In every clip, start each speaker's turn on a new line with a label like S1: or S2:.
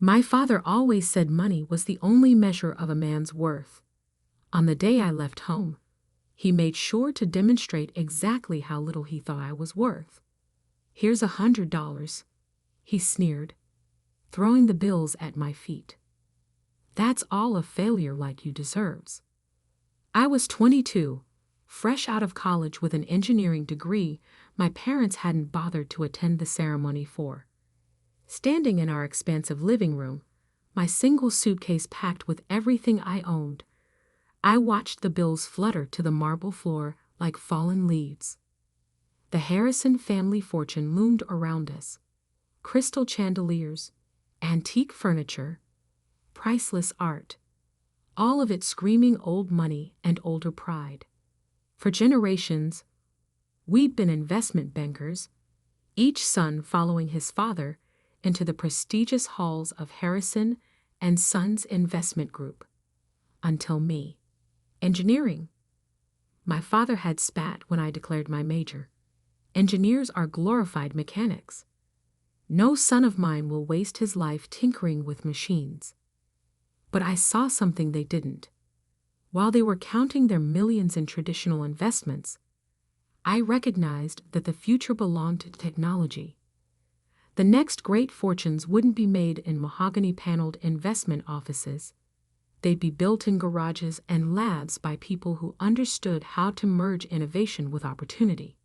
S1: My father always said money was the only measure of a man's worth. On the day I left home, he made sure to demonstrate exactly how little he thought I was worth. "Here's $100, he sneered, throwing the bills at my feet. "That's all a failure like you deserves." I was 22, fresh out of college with an engineering degree my parents hadn't bothered to attend the ceremony for. Standing in our expansive living room, my single suitcase packed with everything I owned, I watched the bills flutter to the marble floor like fallen leaves. The Harrison family fortune loomed around us. Crystal chandeliers, antique furniture, priceless art, all of it screaming old money and older pride. For generations, we'd been investment bankers, each son following his father into the prestigious halls of Harrison and Sons Investment Group. Until me. Engineering. My father had spat when I declared my major. Engineers are glorified mechanics. No son of mine will waste his life tinkering with machines. But I saw something they didn't. While they were counting their millions in traditional investments, I recognized that the future belonged to technology. The next great fortunes wouldn't be made in mahogany-paneled investment offices. They'd be built in garages and labs by people who understood how to merge innovation with opportunity.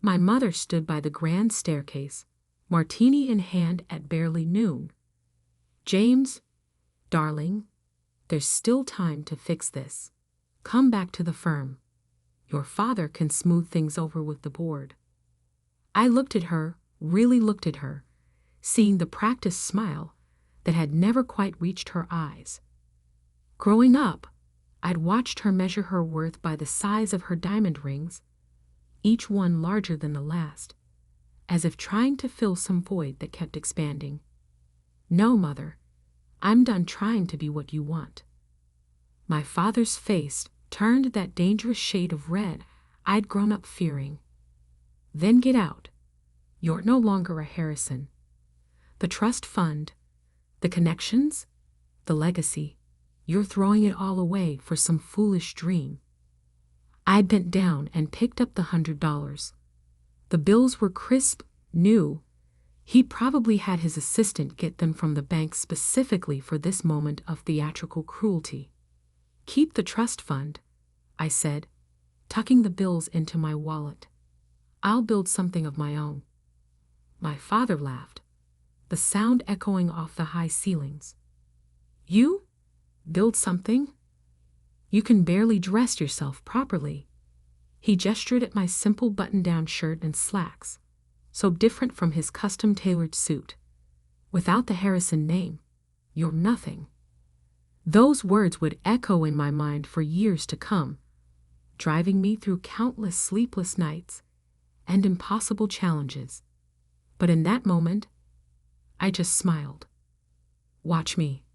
S1: My mother stood by the grand staircase, martini in hand at barely noon. "James, darling, there's still time to fix this. Come back to the firm. Your father can smooth things over with the board." I looked at her, really looked at her, seeing the practiced smile that had never quite reached her eyes. Growing up, I'd watched her measure her worth by the size of her diamond rings, each one larger than the last, as if trying to fill some void that kept expanding. "No, Mother, I'm done trying to be what you want." My father's face turned that dangerous shade of red I'd grown up fearing. "Then get out. You're no longer a Harrison. The trust fund, the connections, the legacy, you're throwing it all away for some foolish dream." I bent down and picked up the $100. The bills were crisp, new. He'd probably had his assistant get them from the bank specifically for this moment of theatrical cruelty. "Keep the trust fund," I said, tucking the bills into my wallet. "I'll build something of my own." My father laughed, the sound echoing off the high ceilings. "You? Build something? You can barely dress yourself properly." He gestured at my simple button-down shirt and slacks, so different from his custom-tailored suit. "Without the Harrison name, you're nothing." Those words would echo in my mind for years to come, driving me through countless sleepless nights and impossible challenges. But in that moment, I just smiled. "Watch me."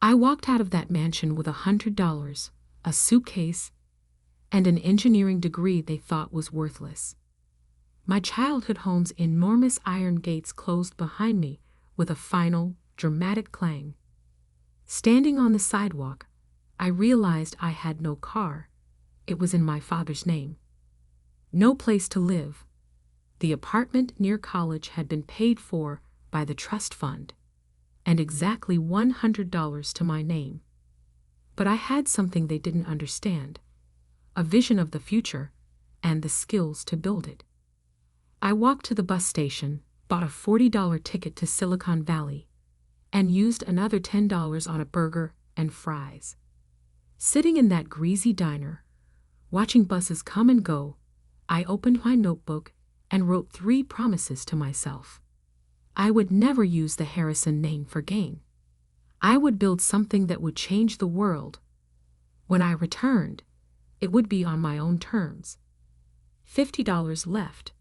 S1: I walked out of that mansion with $100, a suitcase, and an engineering degree they thought was worthless. My childhood home's enormous iron gates closed behind me with a final, dramatic clang. Standing on the sidewalk, I realized I had no car. It was in my father's name. No place to live. The apartment near college had been paid for by the trust fund, and exactly $100 to my name. But I had something they didn't understand, a vision of the future and the skills to build it. I walked to the bus station, bought a $40 ticket to Silicon Valley, and used another $10 on a burger and fries. Sitting in that greasy diner, watching buses come and go, I opened my notebook and wrote 3 promises to myself. I would never use the Harrison name for gain. I would build something that would change the world. When I returned, it would be on my own terms. $50 left.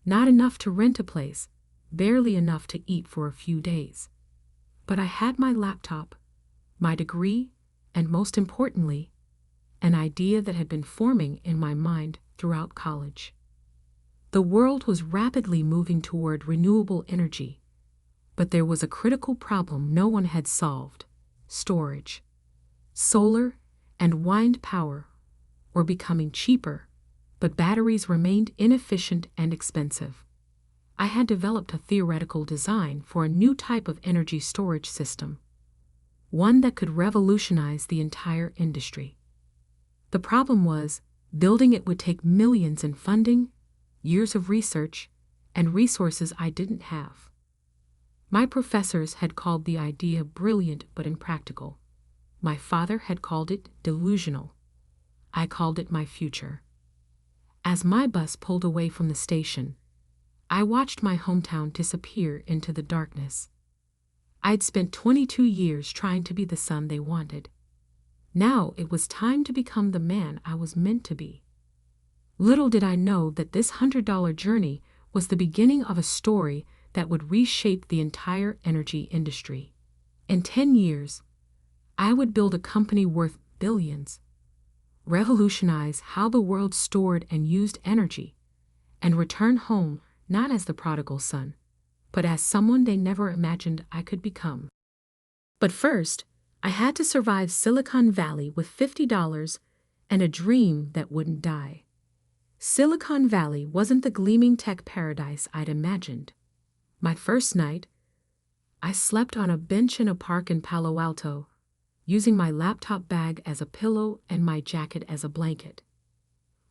S1: Not enough to rent a place, barely enough to eat for a few days. But I had my laptop, my degree, and most importantly, an idea that had been forming in my mind throughout college. The world was rapidly moving toward renewable energy. But there was a critical problem no one had solved: storage. Solar and wind power were becoming cheaper, but batteries remained inefficient and expensive. I had developed a theoretical design for a new type of energy storage system, one that could revolutionize the entire industry. The problem was, building it would take millions in funding, years of research, and resources I didn't have. My professors had called the idea brilliant but impractical. My father had called it delusional. I called it my future. As my bus pulled away from the station, I watched my hometown disappear into the darkness. I'd spent 22 years trying to be the son they wanted. Now it was time to become the man I was meant to be. Little did I know that this $100 journey was the beginning of a story that would reshape the entire energy industry. In 10 years, I would build a company worth billions, revolutionize how the world stored and used energy, and return home not as the prodigal son, but as someone they never imagined I could become. But first, I had to survive Silicon Valley with $50 and a dream that wouldn't die. Silicon Valley wasn't the gleaming tech paradise I'd imagined. My first night, I slept on a bench in a park in Palo Alto, using my laptop bag as a pillow and my jacket as a blanket.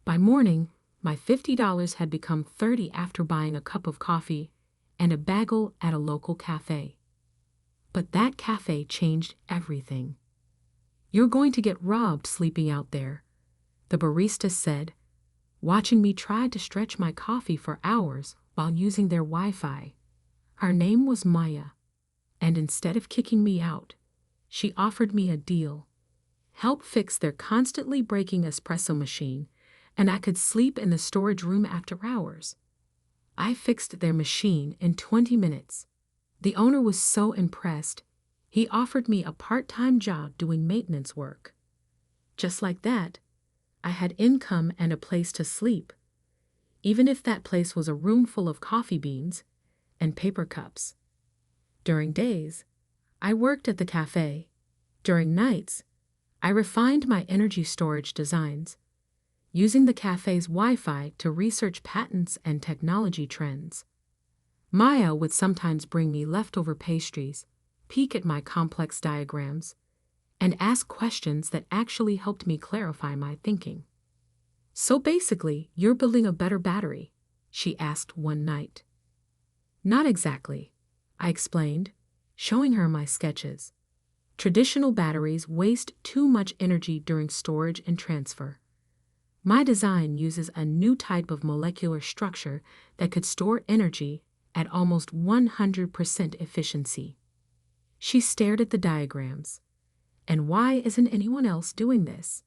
S1: By morning, my $50 had become $30 after buying a cup of coffee and a bagel at a local cafe. But that cafe changed everything. "You're going to get robbed sleeping out there," the barista said, watching me try to stretch my coffee for hours while using their Wi-Fi. Her name was Maya, and instead of kicking me out, she offered me a deal: help fix their constantly breaking espresso machine, and I could sleep in the storage room after hours. I fixed their machine in 20 minutes. The owner was so impressed, he offered me a part-time job doing maintenance work. Just like that, I had income and a place to sleep, even if that place was a room full of coffee beans and paper cups. During days, I worked at the cafe. During nights, I refined my energy storage designs, using the cafe's Wi-Fi to research patents and technology trends. Maya would sometimes bring me leftover pastries, peek at my complex diagrams, and ask questions that actually helped me clarify my thinking. "So basically, you're building a better battery?" she asked one night. "Not exactly," I explained, showing her my sketches. "Traditional batteries waste too much energy during storage and transfer. My design uses a new type of molecular structure that could store energy at almost 100% efficiency." She stared at the diagrams. "And why isn't anyone else doing this?"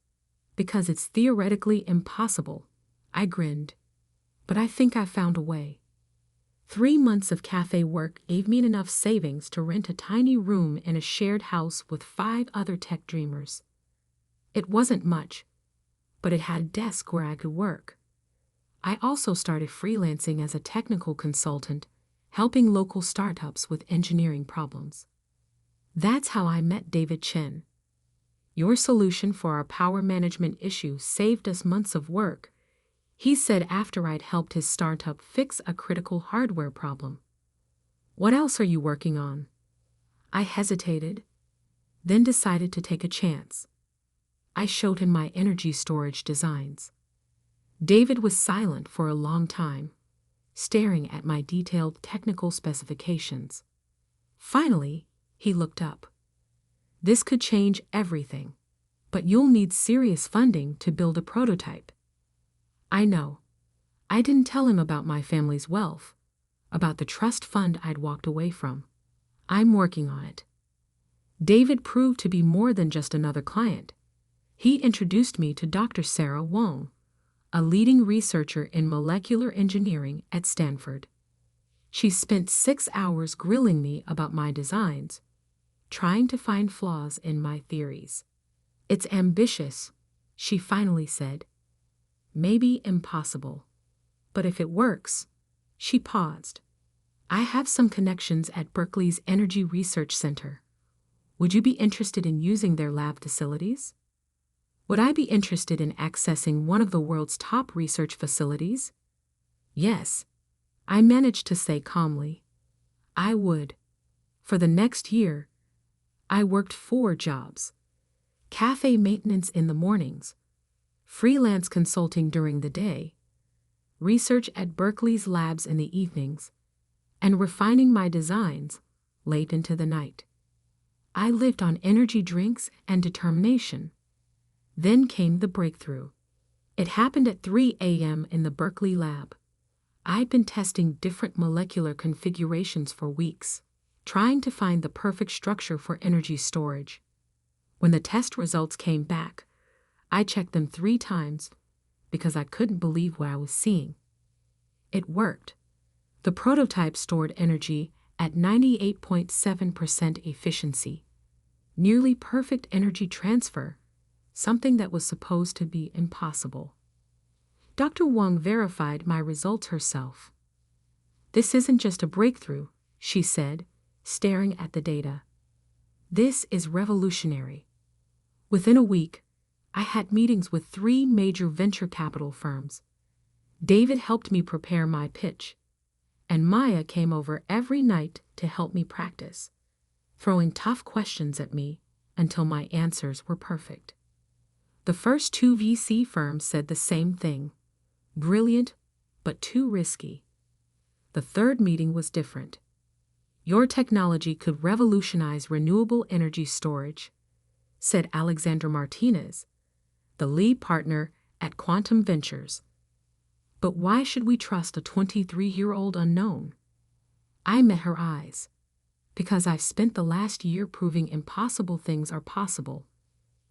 S1: "Because it's theoretically impossible," I grinned. "But I think I found a way." 3 months of cafe work gave me enough savings to rent a tiny room in a shared house with 5 other tech dreamers. It wasn't much, but it had a desk where I could work. I also started freelancing as a technical consultant, helping local startups with engineering problems. That's how I met David Chen. "Your solution for our power management issue saved us months of work," he said after I'd helped his startup fix a critical hardware problem. "What else are you working on?" I hesitated, then decided to take a chance. I showed him my energy storage designs. David was silent for a long time, staring at my detailed technical specifications. Finally, he looked up. "This could change everything, but you'll need serious funding to build a prototype." I know. I didn't tell him about my family's wealth, about the trust fund I'd walked away from. "I'm working on it." David proved to be more than just another client. He introduced me to Dr. Sarah Wong, a leading researcher in molecular engineering at Stanford. She spent 6 hours grilling me about my designs, trying to find flaws in my theories. "It's ambitious," she finally said. "Maybe impossible. But if it works—" She paused. I have some connections at Berkeley's Energy Research Center. Would you be interested in using their lab facilities? Would I be interested in accessing one of the world's top research facilities? Yes, I managed to say calmly. I would. For the next year, I worked 4 jobs: cafe maintenance in the mornings, freelance consulting during the day, research at Berkeley's labs in the evenings, and refining my designs late into the night. I lived on energy drinks and determination. Then came the breakthrough. It happened at 3 a.m. in the Berkeley lab. I'd been testing different molecular configurations for weeks, trying to find the perfect structure for energy storage. When the test results came back, I checked them 3 times because I couldn't believe what I was seeing. It worked. The prototype stored energy at 98.7% efficiency, nearly perfect energy transfer, something that was supposed to be impossible. Dr. Wang verified my results herself. "This isn't just a breakthrough," she said, staring at the data. "This is revolutionary." Within a week, I had meetings with 3 major venture capital firms. David helped me prepare my pitch, and Maya came over every night to help me practice, throwing tough questions at me until my answers were perfect. The first 2 VC firms said the same thing: brilliant, but too risky. The third meeting was different. "Your technology could revolutionize renewable energy storage," said Alexandra Martinez, the lead partner at Quantum Ventures. "But why should we trust a 23-year-old unknown?" I met her eyes. "Because I've spent the last year proving impossible things are possible.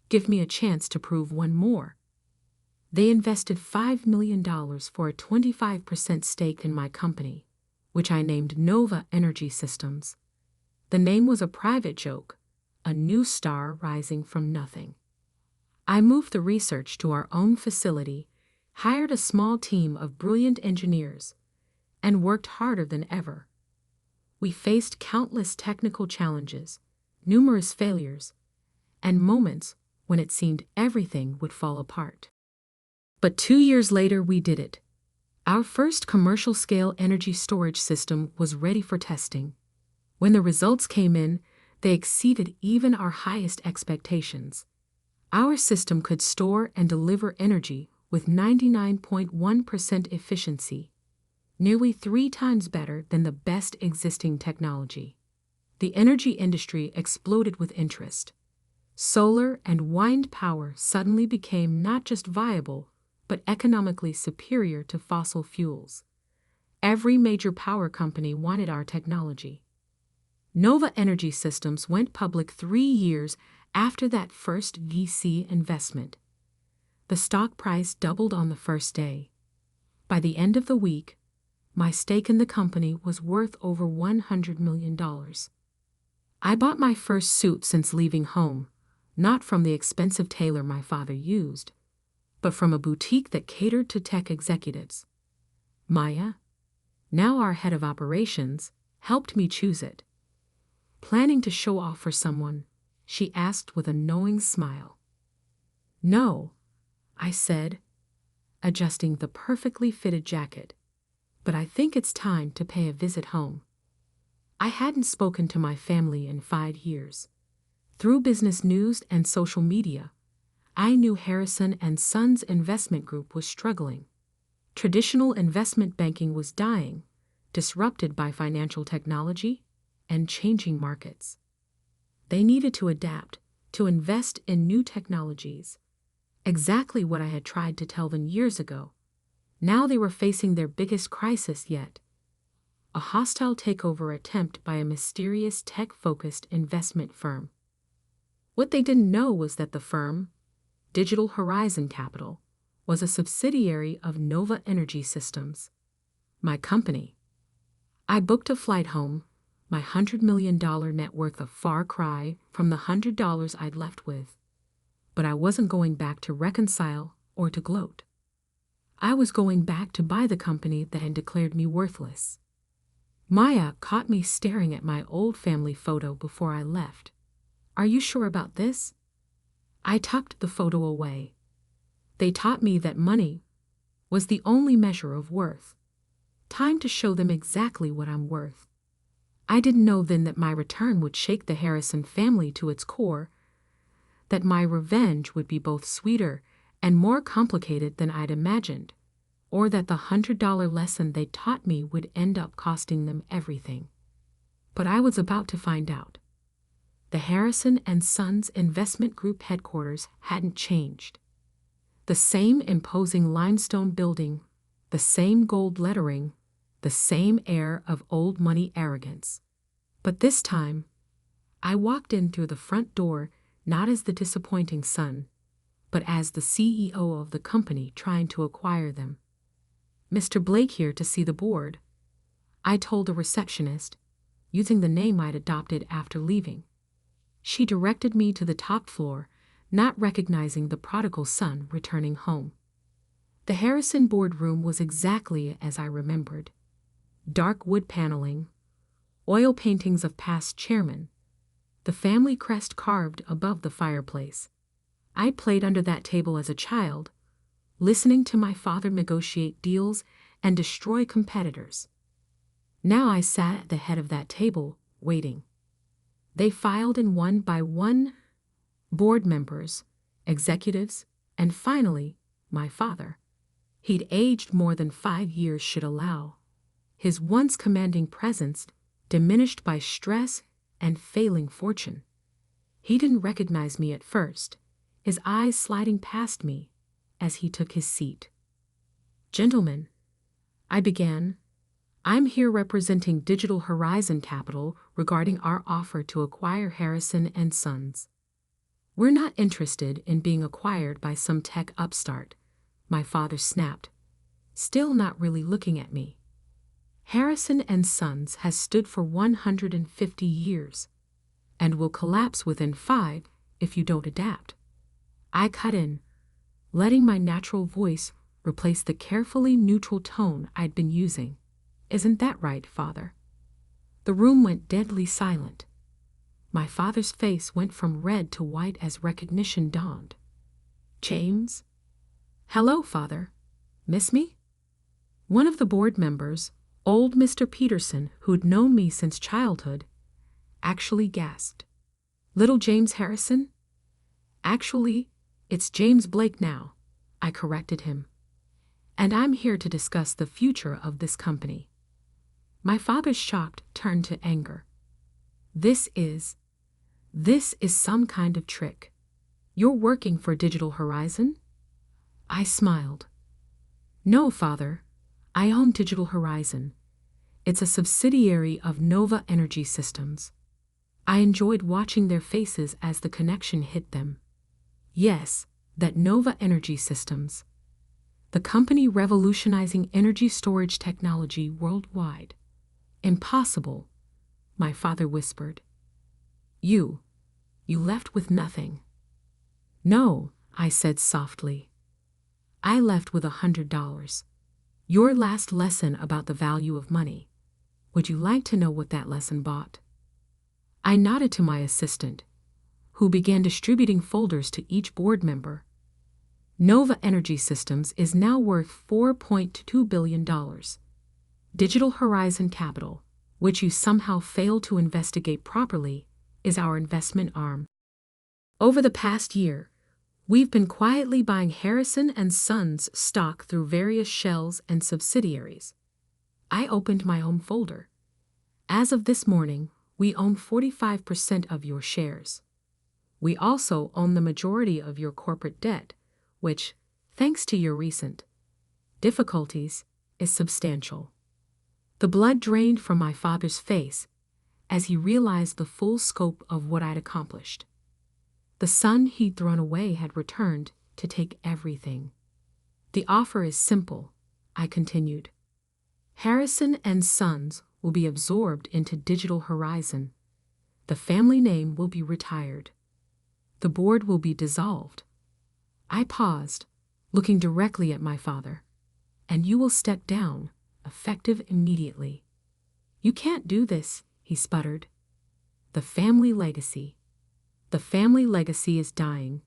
S1: Give me a chance to prove one more." They invested $5 million for a 25% stake in my company, which I named Nova Energy Systems. The name was a private joke, a new star rising from nothing. I moved the research to our own facility, hired a small team of brilliant engineers, and worked harder than ever. We faced countless technical challenges, numerous failures, and moments when it seemed everything would fall apart. But 2 years later, we did it. Our first commercial-scale energy storage system was ready for testing. When the results came in, they exceeded even our highest expectations. Our system could store and deliver energy with 99.1% efficiency, nearly 3 times better than the best existing technology. The energy industry exploded with interest. Solar and wind power suddenly became not just viable, but economically superior to fossil fuels. Every major power company wanted our technology. Nova Energy Systems went public 3 years after that first VC investment. The stock price doubled on the first day. By the end of the week, my stake in the company was worth over $100 million. I bought my first suit since leaving home, not from the expensive tailor my father used, but from a boutique that catered to tech executives. Maya, now our head of operations, helped me choose it. "Planning to show off for someone?" she asked with a knowing smile. "No," I said, adjusting the perfectly fitted jacket, "but I think it's time to pay a visit home." I hadn't spoken to my family in 5 years. Through business news and social media, I knew Harrison & Sons Investment Group was struggling. Traditional investment banking was dying, disrupted by financial technology and changing markets. They needed to adapt, to invest in new technologies. Exactly what I had tried to tell them years ago. Now they were facing their biggest crisis yet: a hostile takeover attempt by a mysterious tech-focused investment firm. What they didn't know was that the firm, Digital Horizon Capital, was a subsidiary of Nova Energy Systems, my company. I booked a flight home, my $100 million net worth a far cry from the $100 I'd left with. But I wasn't going back to reconcile or to gloat. I was going back to buy the company that had declared me worthless. Maya caught me staring at my old family photo before I left. Are you sure about this? I tucked the photo away. They taught me that money was the only measure of worth. Time to show them exactly what I'm worth. I didn't know then that my return would shake the Harrison family to its core, that my revenge would be both sweeter and more complicated than I'd imagined, or that the $100 lesson they taught me would end up costing them everything. But I was about to find out. The Harrison and Sons Investment Group headquarters hadn't changed. The same imposing limestone building, the same gold lettering, the same air of old money arrogance. But this time, I walked in through the front door not as the disappointing son, but as the CEO of the company trying to acquire them. Mr. Blake here to see the board, I told the receptionist, using the name I'd adopted after leaving. She directed me to the top floor, not recognizing the prodigal son returning home. The Harrison boardroom was exactly as I remembered. Dark wood paneling, oil paintings of past chairmen, the family crest carved above the fireplace. I played under that table as a child, listening to my father negotiate deals and destroy competitors. Now I sat at the head of that table, waiting. They filed in one by one, board members, executives, and finally, my father. He'd aged more than 5 years should allow. His once commanding presence diminished by stress and failing fortune. He didn't recognize me at first, his eyes sliding past me as he took his seat. Gentlemen, I began, I'm here representing Digital Horizon Capital regarding our offer to acquire Harrison and Sons. We're not interested in being acquired by some tech upstart, my father snapped, still not really looking at me. Harrison and Sons has stood for 150 years and will collapse within 5 if you don't adapt. I cut in, letting my natural voice replace the carefully neutral tone I'd been using. Isn't that right, Father? The room went deadly silent. My father's face went from red to white as recognition dawned. James? Hello, Father. Miss me? One of the board members, old Mr. Peterson, who'd known me since childhood, actually gasped. Little James Harrison? Actually, it's James Blake now, I corrected him. And I'm here to discuss the future of this company. My father's shock turned to anger. This is some kind of trick. You're working for Digital Horizon? I smiled. No, Father, I own Digital Horizon. It's a subsidiary of Nova Energy Systems. I enjoyed watching their faces as the connection hit them. Yes, that Nova Energy Systems. The company revolutionizing energy storage technology worldwide. Impossible, my father whispered. You left with nothing. No, I said softly. I left with $100. Your last lesson about the value of money. Would you like to know what that lesson bought? I nodded to my assistant, who began distributing folders to each board member. Nova Energy Systems is now worth $4.2 billion. Digital Horizon Capital, which you somehow failed to investigate properly, is our investment arm. Over the past year, we've been quietly buying Harrison and Sons stock through various shells and subsidiaries. I opened my home folder. As of this morning, we own 45% of your shares. We also own the majority of your corporate debt, which, thanks to your recent difficulties, is substantial. The blood drained from my father's face as he realized the full scope of what I'd accomplished. The son he'd thrown away had returned to take everything. The offer is simple, I continued. Harrison and Sons will be absorbed into Digital Horizon. The family name will be retired. The board will be dissolved. I paused, looking directly at my father. And you will step down, effective immediately. "You can't do this," he sputtered. "The family legacy. The family legacy is dying."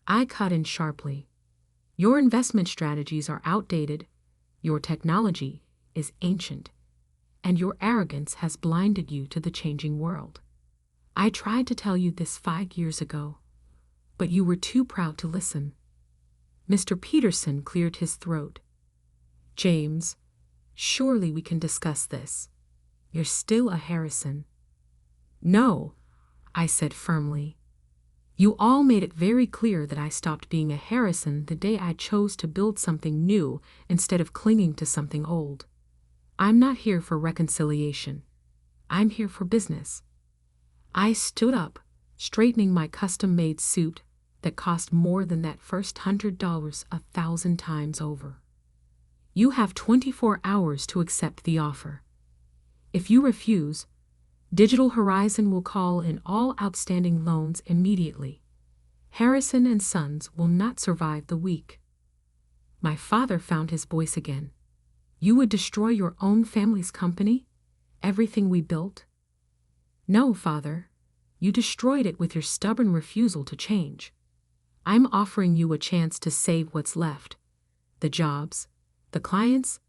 S1: I cut in sharply. "Your investment strategies are outdated, your technology is ancient, and your arrogance has blinded you to the changing world. I tried to tell you this 5 years ago, but you were too proud to listen." Mr. Peterson cleared his throat. "James, surely we can discuss this. You're still a Harrison." "No," I said firmly. "You all made it very clear that I stopped being a Harrison the day I chose to build something new instead of clinging to something old. I'm not here for reconciliation. I'm here for business." I stood up, straightening my custom-made suit that cost more than that first $100 1,000 times over. "You have 24 hours to accept the offer. If you refuse, Digital Horizon will call in all outstanding loans immediately. Harrison and Sons will not survive the week." My father found his voice again. "You would destroy your own family's company? Everything we built?" "No, Father. You destroyed it with your stubborn refusal to change. I'm offering you a chance to save what's left. The jobs, the clients,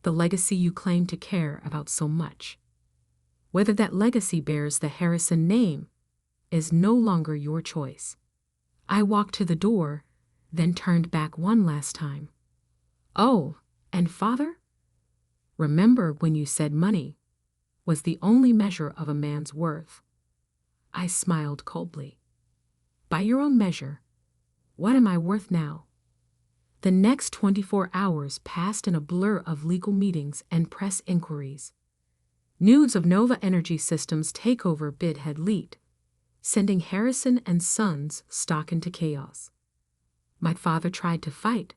S1: the legacy you claim to care about so much. Whether that legacy bears the Harrison name is no longer your choice." I walked to the door, then turned back one last time. "Oh, and Father? Remember when you said money was the only measure of a man's worth?" I smiled coldly. "By your own measure, what am I worth now?" The next 24 hours passed in a blur of legal meetings and press inquiries. News of Nova Energy Systems' takeover bid had leaked, sending Harrison and Sons stock into chaos. My father tried to fight,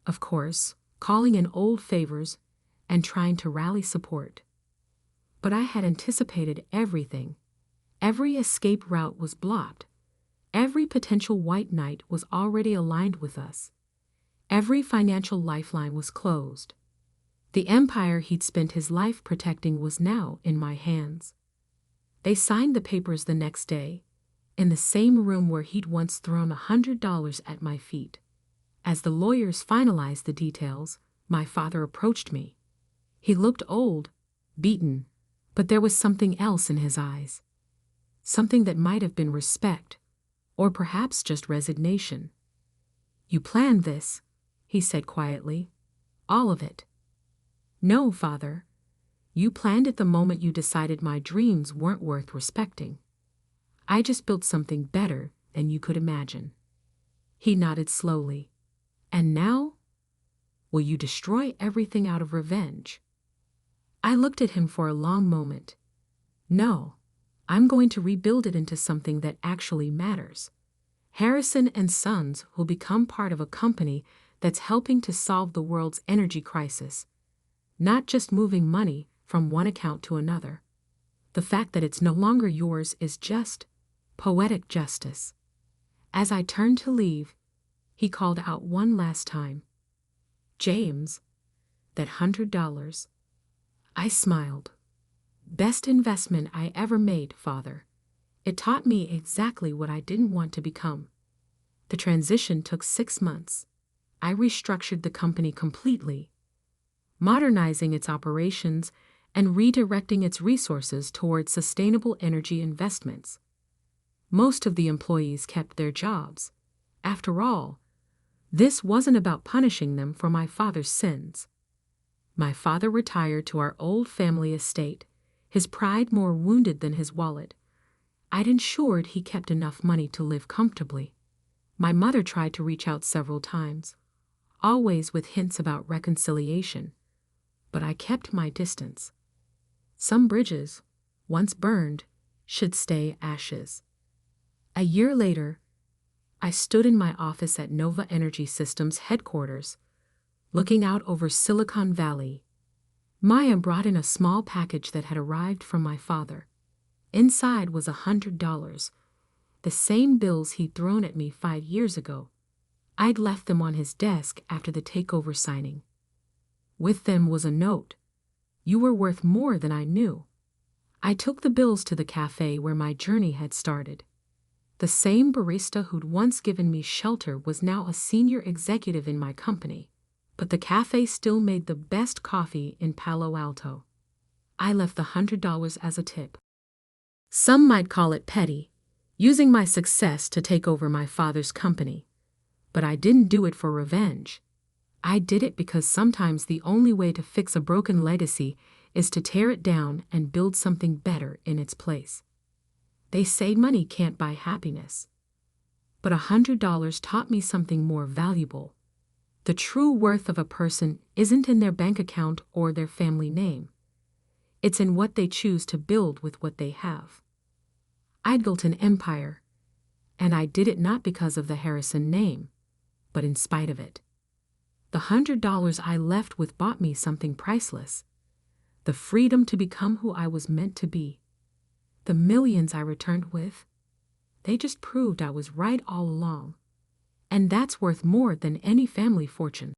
S1: of course, calling in old favors and trying to rally support. But I had anticipated everything. Every escape route was blocked. Every potential white knight was already aligned with us. Every financial lifeline was closed. The empire he'd spent his life protecting was now in my hands. They signed the papers the next day, in the same room where he'd once thrown $100 at my feet. As the lawyers finalized the details, my father approached me. He looked old, beaten, but there was something else in his eyes. Something that might have been respect, or perhaps just resignation. "You planned this," he said quietly. "All of it." "No, Father. You planned it the moment you decided my dreams weren't worth respecting. I just built something better than you could imagine." He nodded slowly. "And now? Will you destroy everything out of revenge?" I looked at him for a long moment. "No, I'm going to rebuild it into something that actually matters. Harrison and Sons will become part of a company that's helping to solve the world's energy crisis, not just moving money from one account to another. The fact that it's no longer yours is just poetic justice." As I turned to leave, he called out one last time, "James, that $100. I smiled. "Best investment I ever made, Father. It taught me exactly what I didn't want to become." The transition took 6 months. I restructured the company completely, modernizing its operations and redirecting its resources towards sustainable energy investments. Most of the employees kept their jobs. After all, this wasn't about punishing them for my father's sins. My father retired to our old family estate, his pride more wounded than his wallet. I'd ensured he kept enough money to live comfortably. My mother tried to reach out several times, always with hints about reconciliation, but I kept my distance. Some bridges, once burned, should stay ashes. A year later, I stood in my office at Nova Energy Systems headquarters, looking out over Silicon Valley. Maya brought in a small package that had arrived from my father. Inside was $100, the same bills he'd thrown at me 5 years ago. I'd left them on his desk after the takeover signing. With them was a note, You were worth more than I knew. I took the bills to the cafe where my journey had started. The same barista who'd once given me shelter was now a senior executive in my company, but the cafe still made the best coffee in Palo Alto. I left the $100 as a tip. Some might call it petty, using my success to take over my father's company. But I didn't do it for revenge. I did it because sometimes the only way to fix a broken legacy is to tear it down and build something better in its place. They say money can't buy happiness. But $100 taught me something more valuable. The true worth of a person isn't in their bank account or their family name. It's in what they choose to build with what they have. I'd built an empire, and I did it not because of the Harrison name, but in spite of it. The $100 I left with bought me something priceless. The freedom to become who I was meant to be. The millions I returned with, they just proved I was right all along. And that's worth more than any family fortune.